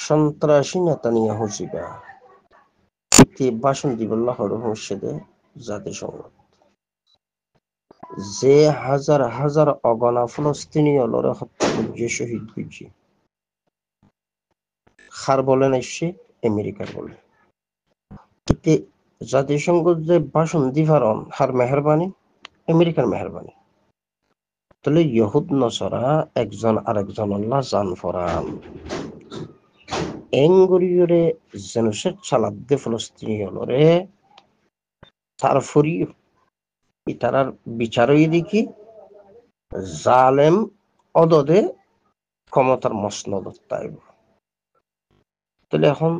সন্ত্রাসী নেতানিয়াহু জিবা ইতি ভাষণ দিবল্লাহ হরহুসেদে জাতিসংঘ যে হাজার হাজার অগণা ফলস্তিনীয় লড়ে হত্যা করছে শহীদ করছে খার বলেন এসে আমেরিকার বলে এতে জাতিসংঘ যে ভাষণ দিভারন হার মেহরবানি আমেরিকার মেহরবানি তাহলে ইহুদ নসরা একজন আরেকজন আল্লাহ জান ফরান এঙ্গরিয়রে জেনোসাইড চালাদ্দে ফলস্তিনীয় লড়ে তারপরই তারার বিচারই দেখি জালেম অদদে ক্ষমতার মসনদ তাইব তাহলে এখন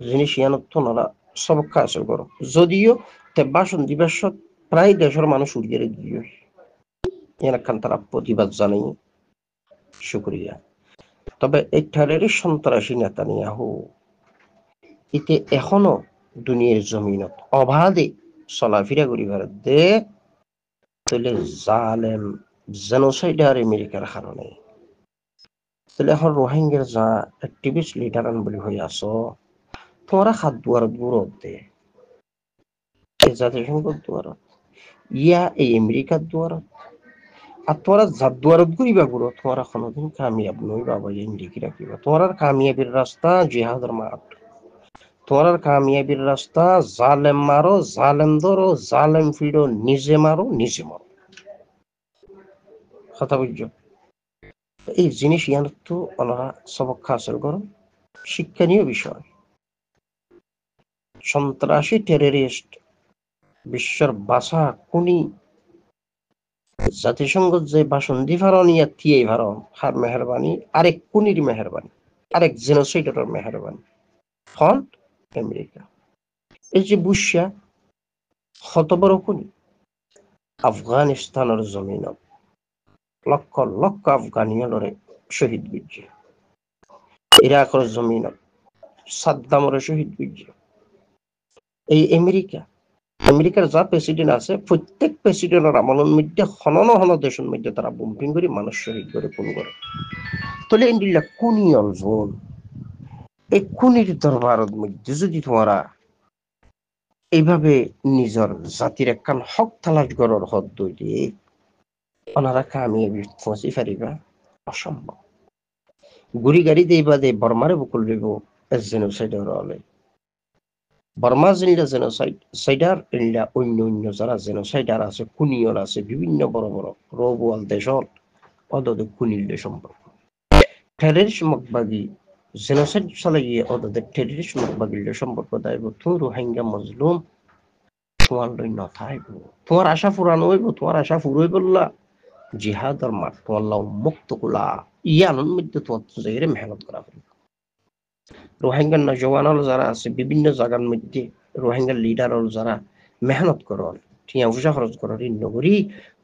জিনিস ইয়ানত ওনারা সবক আসল করো যদিও তে ভাষণ দিবস প্রায় দেশের মানুষ উড়িয়ে গিয়ে এখান তারা প্রতিবাদ জানাই শুক্রিয়া তবে এই ঠারের সন্ত্রাসী নেতানিয়াহু ইতে এখনো দুনিয়ার জমিনত অবাধে চলাফেরা করিবার দে তাহলে জালেম জেনোসাইডার আমেরিকার কারণে তাহলে এখন রোহিঙ্গার যা অ্যাক্টিভিস্ট লিডার বলি হয়ে আসো তোমরা হাত দুয়ার দূরত দে এই জাতিসংঘর দুয়ারত ইয়া এই আমেরিকার দুয়ারত আর তোমরা যার দুয়ারত ঘুরিবা ঘুরো তোমরা কোনোদিন কামিয়াব নই বাবা ইন্ডিকি রাখিবা তোমার কামিয়াবির রাস্তা জিহাদের মাঠ তোমার কামিয়াবির রাস্তা জালেম মারো জালেম ধরো জালেম ফিরো নিজে মারো কথা বুঝছো এই জিনিস ইয়ান তো ওনারা সবক হাসিল করো শিক্ষণীয় বিষয় সন্ত্রাসী টেররিস্ট বিশ্বের বাসা কোনি জাতিসংঘ যে ভাষণ দিভারণ ইয়া থিয়ে ভারণ হার মেহরবানি আরেক কুনির মেহরবানি আরেক জেনোসাইডারের মেহরবানি ফল আমেরিকা এই যে বুশিয়া কত বড় কুনি আফগানিস্তানের জমিনত লক্ষ লক্ষ আফগানিয়লরে শহীদ বুঝছে ইরাকের জমিনত সাদ্দামরে শহীদ বুঝছে এই আমেরিকার যা প্রেসিডেন্ট আছে প্রত্যেক প্রেসিডেন্টের আমলের মধ্যে হন দেশের মধ্যে তারা বোম্পিং করে মানুষ শহীদ করে খুন করে তাহলে ইন্ডিয়া কুনি অলভন এই কুনির দরবারের মধ্যে যদি তোমরা এইভাবে নিজের জাতির একখান হক তালাশ করার হদ দইলে ওনারা কামিয়াবি পৌঁছি পারিবা অসম্ভব গুড়ি গাড়ি দেইবা দে বর্মারে বুকুল দেব জেনোসাইডার হলে বর্মা জিনিসটা জেনোসাইডার ইন্ডিয়া অন্য যারা জেনোসাইডার আছে কুনিয়র আছে বিভিন্ন বড় বড় রোবওয়াল দেশল অদদের কুনিল সম্পর্ক টেররিস্ট মকবাগি জেনোসাইড চালাইয়ে অদদের টেররিস্ট মকবাগিল সম্পর্ক দায়ব তুমি রোহিঙ্গা মজলুম তোমার লই নথাইব তোমার আশা ফুরানো হইব তোমার আশা ফুরই বললা জিহাদর মাঠ তোমার মুক্ত কুলা ইয়ানোর মধ্যে তোমার জায়গায় মেহনত করা হবে রোহিঙ্গার নজওয়ান যারা আছে বিভিন্ন জায়গার মধ্যে রোহিঙ্গার লিডার যারা মেহনত করল টিয়া পয়সা খরচ করার নগরী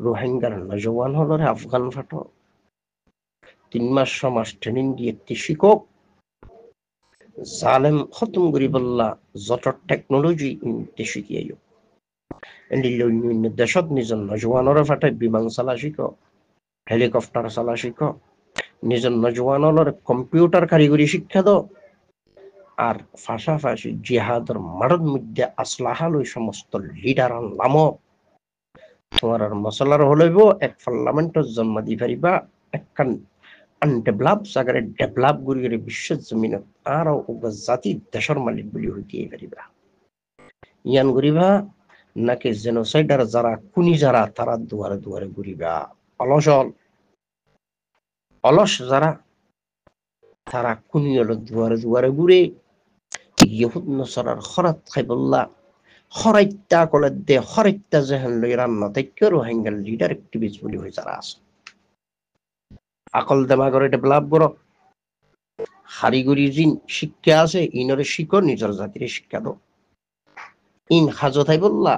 রোহিঙ্গার নজওয়ান হল আফগান ফাটো 3 মাস 6 মাস ট্রেনিং দিয়ে একটি শিক্ষক জালেম খতম করি বললা যত টেকনোলজি শিখিয়াইও অন্য দেশত নিজৰ নজওয়ানরে ফাটাই বিমান চালা শিখ হেলিকপ্টার চালা শিখ নিজের নজওয়ানরে কম্পিউটার কারিগরি শিক্ষা দাও আর পাশাপাশি জিহাদের মাঠের মধ্যে আসলাহা লই সমস্ত লিডার লাম তোমার আর মশলার হলইব এক পার্লামেন্টের জন্ম দি পারিবা একখান আনডেভেলপ জায়গায় ডেভেলপ করি বিশ্বের জমিনত আর জাতি দেশের মালিক বলি হইতে পারিবা ইয়ান করিবা নাকি জেনোসাইডার যারা কুনি যারা তারা দুয়ারে দুয়ারে ঘুরিবা অলস যারা তারা কুনি হল দুয়ারে দুয়ারে ঘুরে ইহুদ নসরার খরাত খাইবল্লা খরাইত্যা কলে দে খরাইত্যা যেহেন লই রান্না তাইকে রোহিঙ্গার লিডার অ্যাক্টিভিস্ট বলি হয়ে যারা আছে আকল দেমা করে ডেভেলপ করো হারিগরি জিন শিক্ষা আছে ইনরে শিখো নিজের জাতির শিক্ষা দাও ইন হাজতাই বললা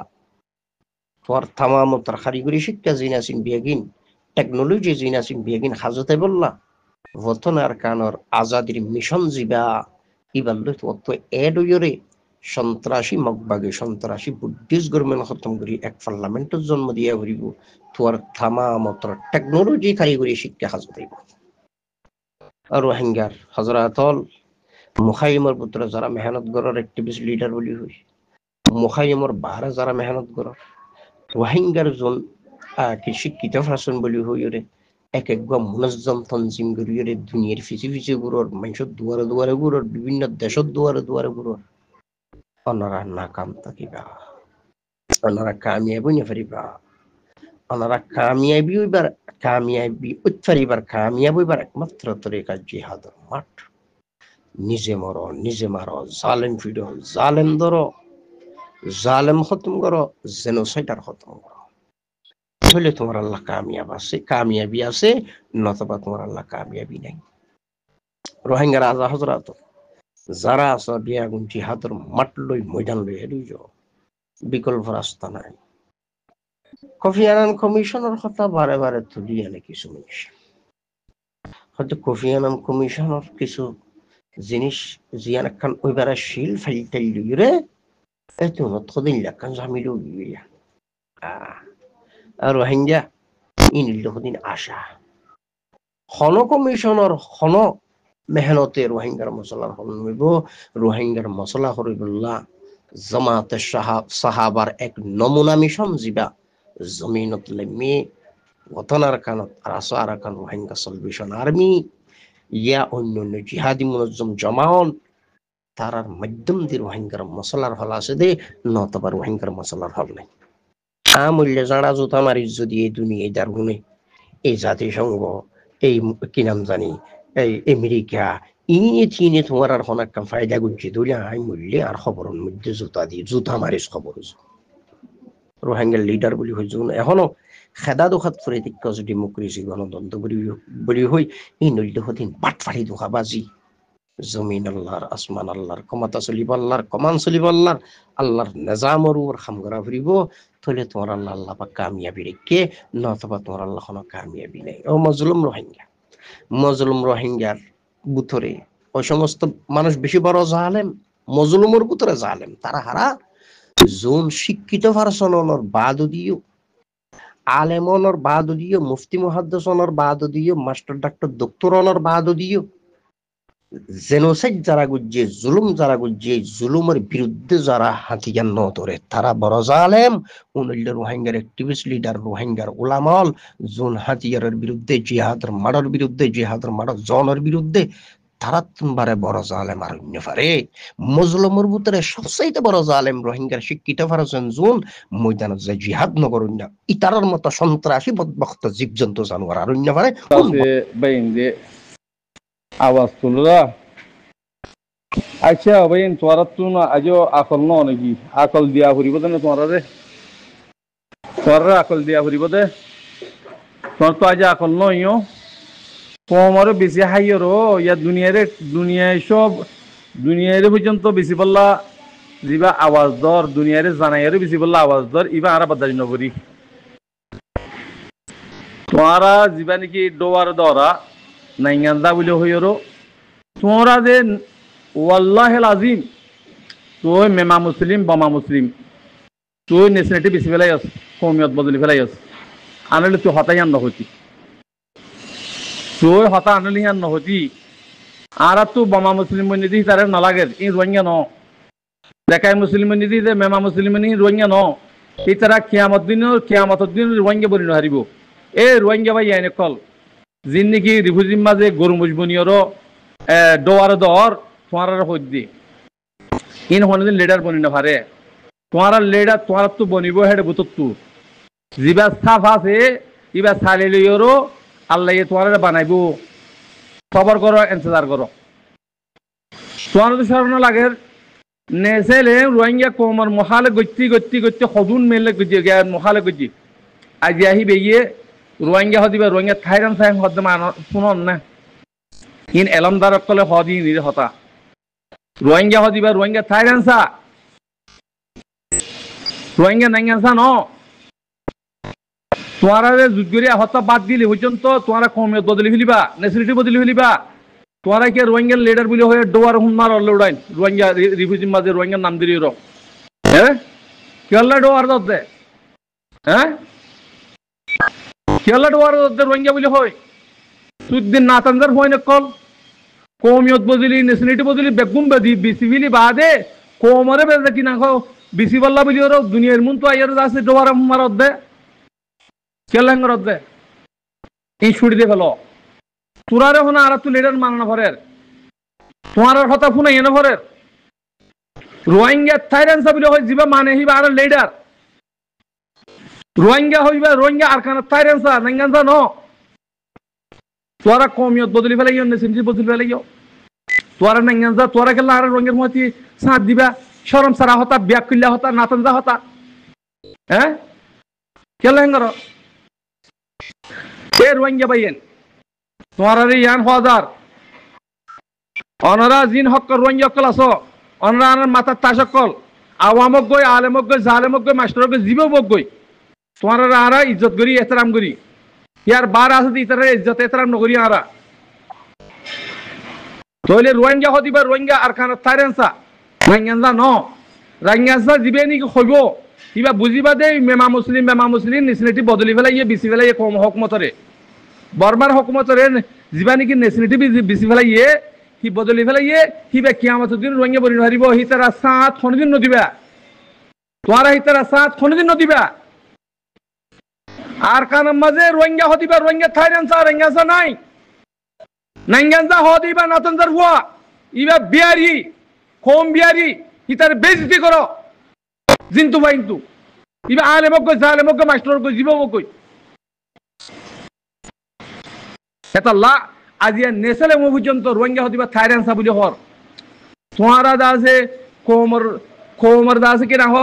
তোর তামাম তোর হারিগরি শিক্ষা জিন আসিন বিয়াগিন টেকনোলজি জিন আসিন বিয়াগিন হাজতাই বললা বতনার কানর আজাদির মিশন জিবা ইবাল্লো তো এডরে সন্ত্রাসী মগবাগে সন্ত্রাসী বুদ্ধিস্ট গভর্নমেন্ট খতম করি এক পার্লামেন্টের জন্ম দিয়া করিব তোর তামাম তোর টেকনোলজি কারিগরি শিক্ষা হাজতাইব আর রোহিঙ্গার হজরাতল মুখাইমর পুত্র যারা মেহনত গড়র অ্যাক্টিভিস্ট লিডার বলি হই মুখাইমর বাহারে যারা মেহনত গড়র রোহিঙ্গার জন কি শিক্ষিত ফাসন বলি হই ওরে এক একবার মুনজ্জম তনজিম করি ওরে দুনিয়ার ফিসি ফিসি গুরর মানুষের দুয়ারে দুয়ারে গুরর বিভিন্ন দেশের দুয়ারে দুয়ারে গুরর ওনারা নাকাম থাকিবা ওনারা কামিয়াবি না পারিবা ওনারা কামিয়াবি উৎফারিবার কামিয়াব হইবার একমাত্র তরিকা জিহাদর মাঠ নিজে মরো নিজে মারো জালেম ফিডো জালেম ধরো জালেম খতম করো জেনোসাইডার খতম করো তাহলে তোমার আল্লাহ কামিয়াবি আছে নতবা তোমার আল্লাহ কামিয়াবি নাই রোহিঙ্গার আজা হজরাত যারা আছে বিয়া গুণ জিহাদর মাঠ লই ময়দান লই হেরি বিকল্প রাস্তা নাই কফি আনান কমিশনের কথা বারে বারে তুলি আনে কিছু জিনিস হয়তো কফি আনান কমিশনের কিছু জিনিস জিয়ান একখান ওইবারে শিল ফাইলটাই লইরে এতো নতদিন লাখান জামিল লইয়া আর রোহিঙ্গা ইনিল দিন আশা হন কমিশনের হন মেহনতে রোহিঙ্গার মশলার হল হইব রোহিঙ্গার মশলা হরিবুল্লাহ জামাতে সাহাবার এক নমুনা মিশন যিবা জমিনত লেমি ওতনার কানত রাসা আরাকান রোহিঙ্গা সলভেশন আর্মি ইয়া অন্যান্য জিহাদি মুনজ্জম জমাওন তারার মাধ্যম দিয়ে রোহিঙ্গার মশলার হল আছে দে নতবা রোহিঙ্গার মশলার হল নাই আমূল্যে যারা জোতা মারি যদি এই দুনিয়ায় দারুণে এই জাতিসংঘ এই কি নাম জানি এই আমেরিকা ইনি চিনে তোমার আর হন একটা ফায়দা গুনছে ধরে আই মূল্যে আর খবরের মধ্যে জোতা দিয়ে জোতা মারিস খবর রোহিঙ্গার লিডার বলি হয়েছে এখনো খেদা দোকাত ফুরে দিক্কা ডেমোক্রেসি গণতন্ত্র বলি হই এই নইল হদিন বাটফাড়ি দোকাবাজি জমিন আল্লাহর আসমান আল্লাহর ক্ষমতা চলিব আল্লাহর কমান চলিব আল্লাহর নিজামর উপর খামগরা ফুরিব তাহলে তোমার আল্লাহ পাক কামিয়াবি রেখে নতবা তোমার আল্লাহ কোনো কামিয়াবি নাই ও মজলুম রোহিঙ্গার বুথরে ওই সমস্ত মানুষ বেশি বড় জালেম মজলুমের বুথরে জালেম তারা হারা জোন শিক্ষিত ফারসনর বাদ দিও আলেমনর বাদ দিও মুফতি মুহাদ্দিসনর বাদ দিও মাস্টার ডাক্তার ডক্টরনর বাদ দিও জেনোসাইড যারা গুজে জুলুম যারা গুজে জুলুমের বিরুদ্ধে যারা হাতিয়ার ন ধরে তারা বড় জালেম উনল্য রোহিঙ্গার অ্যাক্টিভিস্ট লিডার রোহিঙ্গার উলামাল জোন হাতিয়ারের বিরুদ্ধে জিহাদের মাড়র জনের বিরুদ্ধে তারা তোমারে বড় জালেম আর অন্য পারে মজলুমের ভিতরে সবচাইতে বড় জালেম রোহিঙ্গার শিক্ষিত ফারসেন জোন ময়দানত যে জিহাদ নগর অন্য ইতারার মতো সন্ত্রাসী বদবক্ত জীবজন্তু জানোয়ার আর অন্য পারে আওয়াজ তুলরা আচ্ছা ভাই তোরা তুন আজও আকল ন নাকি আকল দিয়া ফুরিব দে না তোরা আকল দিয়া ফুরিব দে তোর তো আজ আকল নইও তোমারও বেশি হাইয়ের ইয়া দুনিয়ায় সব দুনিয়ারে পর্যন্ত বেশি বললা যিবা আওয়াজ দর দুনিয়ারে জানাইয়ারে বেশি বললা আওয়াজ দর ইবা আর বাদারি নগরী তোরা যিবা নাকি ডোয়ার দরা নাইঙ্গান্দা বলে হইরো তোমরা যে ওয়াল্লাহিল আজিম তুই মেমা মুসলিম বমা মুসলিম তুই নেশনালিটি বেশি ফেলাই আস কৌমিয়ত বদলি ফেলাই আস আনলে তুই হতাই আন নহতি তুই হতা আনলি আন নহতি আর তুই বমা মুসলিম নিদি তারে নালাগে ই রোহিঙ্গা ন দেখাই মুসলিম নিদি যে মেমা মুসলিম নি রোহিঙ্গা ন এই তারা কিয়ামতের দিন রোহিঙ্গা বলি নহারিব এ রোহিঙ্গা ভাই আইনে কল জিন্দিগি রিফুজির মাঝে গরু মুজবনিয়রও ডোয়ার দর তোমার হদ্দি ইন হনদিন লিডার বনি না পারে তোমার লিডার তোমার তো বনিব হেডে বুতত তু যিবা সাফ আছে ইবা সালে লইরও আল্লাহ তোমার বানাইব খবর করো ইন্তজার করো তোমার তো স্মরণ লাগে নেসেলে রোহিঙ্গা কোমর মহালে গতি সদুন মেলে মহালে গতি আজি আহি বেগিয়ে রোহিঙ্গা হদিবা রোহিঙ্গা থাইরান সাইম হদ্দে মান শুনন না ইন এলমদার কলে হদি নিরে হতা রোহিঙ্গা হদিবা রোহিঙ্গা থাইরান সা রোহিঙ্গা নাইঙ্গান সা ন তোমারা যুদ্ধরিয়া হতা বাদ দিলে পর্যন্ত তোমারা কমিয়ত বদলি ফেলিবা নেসিলিটি বদলি ফেলিবা তোমারা কি রোহিঙ্গার লিডার বলে হয়ে ডোয়ার হুনমার লড়াইন রোহিঙ্গা রিফিউজির মাঝে রোহিঙ্গার নাম দিলি র হ্যাঁ কেলা ডোয়ার দে হ্যাঁ কেলা ডোয়ার দে রোহিঙ্গা বলে হয় সুদ্দিন নাতানজার হয় না কল কৌমিয়ত বদলি নেশনালিটি বদলি বেগুম বেদি বিসিবিলি বাদে কোমরে বেদে কি না খাও বিসি বল্লা বলি ওর দুনিয়ার মন তো আইয়ার আছে ডোয়ার মারত দে কেলাঙ্গর দে এই ছুটি দে ফেলো তোরারে হনা আর তুই লিডার মানানো ভরের তোমার কথা ফোন এনে ভরের রোহিঙ্গা থাইল্যান্ড সাবিলে হয় জিবা মানে হিবা আর লিডার রোহিঙ্গা হইবা রোহিঙ্গা আর কানা থাইল্যান্ড সা নাঙ্গানসা ন তোরা কমিয়ত বদলি ফেলাইও নেসিনজি বদলি ফেলাইও তোরা নাঙ্গানসা তোরা কেলা আর রোহিঙ্গার মতি সাথ দিবা শরম সারা হতা ব্যাক কিল্লা হতা নাতনজা হতা হ্যাঁ কেলাঙ্গর এ রোহিঙ্গা বাইয়েন তোমার ইয়ান হাজার অনরা জিন হক রোহিঙ্গা কল আস অনরা আনার মাথার তাসকল আওয়ামক গই আলেমক গই জালেমক গই মাস্টারক গই জীবক গই তোমার আরা ইজ্জত করি এহতরাম করি ইয়ার বার আছে ইতারে ইজ্জত এহতরাম নকরি আরা তাহলে রোহিঙ্গা হদিবা রোহিঙ্গা আর খানা থাইরেন্সা রাঙ্গানজা ন রাঙ্গানজা জিবে নি হইব কিবা বুঝিবা দে মেমা মুসলিম নেশনালিটি বদলি ফেলাই ইয়ে বিসি ফেলাই কম হকমতরে বর্মার হকমতরে জিবা নাকি নেশনালিটি বিসি ফেলাই ইয়ে হি বদলি ফেলাই ইয়ে হিবা কিয়ামত দিন রোহিঙ্গা বলি হারিব হি তারা সাত খনদিন নদিবা তোরা হি তারা সাত খনদিন নদিবা আর কানাম মাঝে রোহিঙ্গা হদিবা রোহিঙ্গা থাইল্যান্ড সা রোহিঙ্গা নাই নাঙ্গানজা হদিবা নাতনজার হুয়া ইবা বিয়ারি কম বিয়ারি হি তার বেইজ্জতি করো জিন্তু বাইন্তু ইবা আলেমক গই জালেমক গই মাস্টারক গই জীবক গই হেতাল্লাহ আজিয়া নেসেলে মো পর্যন্ত রোহিঙ্গা হদিবা থাইল্যান্ড সা বলি হর তোমারা দাসে কোমর দাসে কি না হ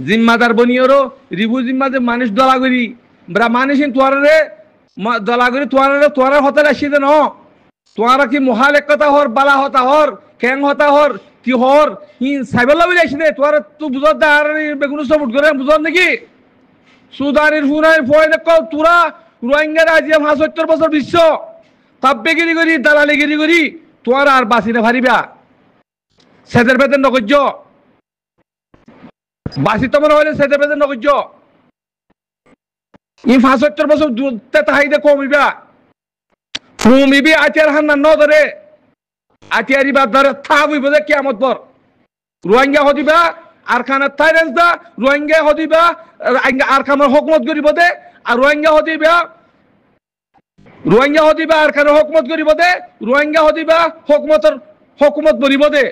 জিম্মাদার বনিয়রো রিবু জিম্মাদে মানুষ দলাগরি ব্রা মানুষ তোয়ারে দলাগরি তোয়ারে হতালে আসিতে ন তোয়ারা কি মহালেক কথা হর বালা হতা হর কেং হতা হর কি হর হি সাইবল্লা বলে আসিতে তোয়ারে তু বুঝত দে আর বেগুন সবুট করে বুঝত নাকি সুদানির ফুনাইর ফয়নে কও তোরা রোহিঙ্গার আজিয়া ৭৫ বছর বিশ্ব তাব্বেগিরি করি দালালিগিরি করি তোয়ারা আর বাঁচি না ভারিবা সেদের বেদের নগজ্য বাসি তোমার হইলে সেদের বেদের নগজ্য ই ৭৫ বছর দুধতে তাহাইদে কমিবা ফুমিবি আতিয়ার হান্না ন ধরে আতিয়ারি বাদ ধরে থাকইব যে কিয়ামত পর রোহিঙ্গা হদিবা আর খানা থাইল্যান্ড দা রোহিঙ্গা হদিবা আর খানার হুকুমত করিব দে আর রোহিঙ্গা হদিবা আর খানার হুকুমত করিব দে রোহিঙ্গা হদিবা হুকুমত বলিব দে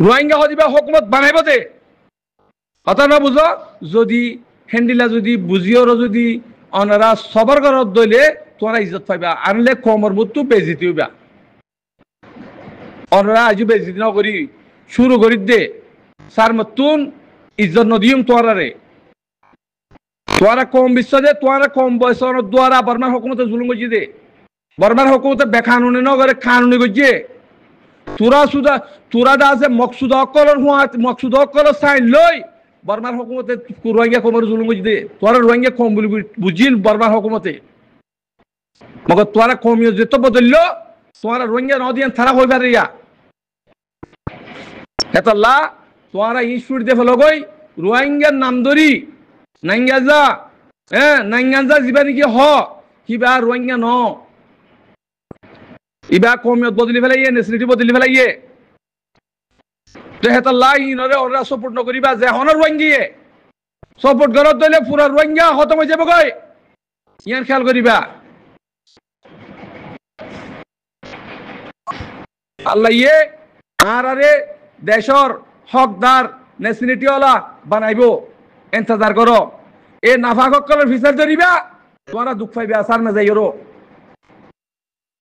রোহিঙ্গা হদিবা হুকুমত বানাইব দে কথা না বুঝো যদি হ্যান্ডিলা যদি বুঝিও যদি অনারা সবার ঘরত দইলে তোমরা ইজ্জত পাইবা আনলে কমর মতো বেজিতি হইবা অনারা আজ বেজিতি না করি শুরু করি দে সার মতুন ইজ্জত নদিম তোরারে তোরা কম বিশ্ব দে তোরা কম বয়স দ্বারা বর্মার হুকুমতে জুলুম করছি দে বর্মার হুকুমতে বেকানুনি ন করে কানুনি করছে তোরা দা আছে মকসুদ অকলর সাইন লই বর্মার হুকুমতে রোহিঙ্গা কমর জুলুম করছি দে তোরা রোহিঙ্গা কম বলি বুঝিল বর্মার হুকুমতে মগর তোরা কমিও যেত বদললো তোরা রোহিঙ্গা নদিয়ান থারা হইবার রিয়া হেতাল্লাহ তোরা ইনস্টিটিউট দে ফেলো গই রোহিঙ্গার নাম ধরি নাঙ্গাজা নাঙ্গাজা যিবা নাকি হ কিবা রোহিঙ্গা ন ইবা কমিয়ত বদলি ফেলাইয়ে নেশনালিটি বদলি ফেলাইয়ে তো হেতাল্লাহ ইনরে ওরা সাপোর্ট নকরিবা যে হনর রোহিঙ্গিয়ে সাপোর্ট করত দইলে পুরা রোহিঙ্গা খতম হয়ে যাব গই ইয়ান খেয়াল করিবা আল্লাহ ইয়ে আর আরে দেশর হকদার নেশনালিটিওয়ালা বানাইব ইন্তজার করো এ নাফাক কলের ফিসাল ধরিবা তোমরা দুঃখ পাইবে আসার না যাইরো